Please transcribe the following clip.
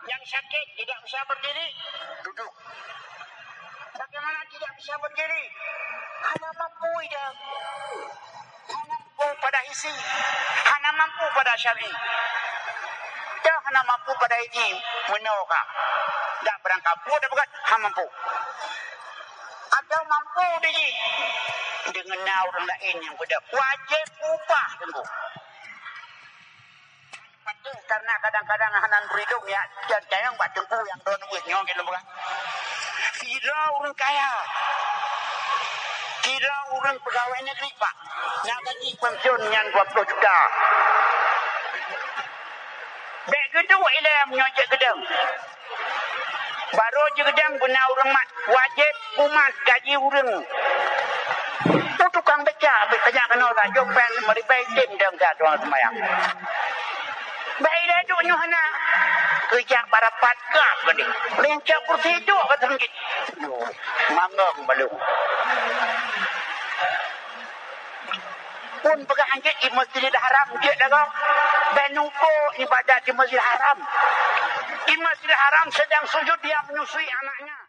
Yang sakit tidak bisa berdiri, duduk. Bagaimana tidak bisa berdiri? Hana mampu ida. Hana mampu pada isi. Hana mampu pada syar'i. Dah hana mampu pada isi. Menolak. Tak berangkat pun dah berat. Hana mampu. Atau mampu dia. Dengan orang lain yang beda. Wajib upah tengok. Patut karena kadang-kadang hanan beridung ya. Dan kayang buat tengku yang doan duit nyong kena berat. Kira orang kaya. Kira orang pegawai negeri pak. Nak gaji pensiun yang 20 juta. Baik gitu ilah menyojek gedang. Baru je gedang guna orang mat. Wajib umat gaji orang. Itu tukang beca. Beca kena tak jopan. Mari baik tim dan tak tuan semayang. Baik dah tu nyohana. Kerja para patkah gede. Lencak kursi itu kata ringgit. Mangga balung. Pun pegang anjit di Masjidil Haram je dah kau. Benupo ibadat di Masjidil Haram. Di Masjidil Haram sedang sujud dia menyusui anaknya.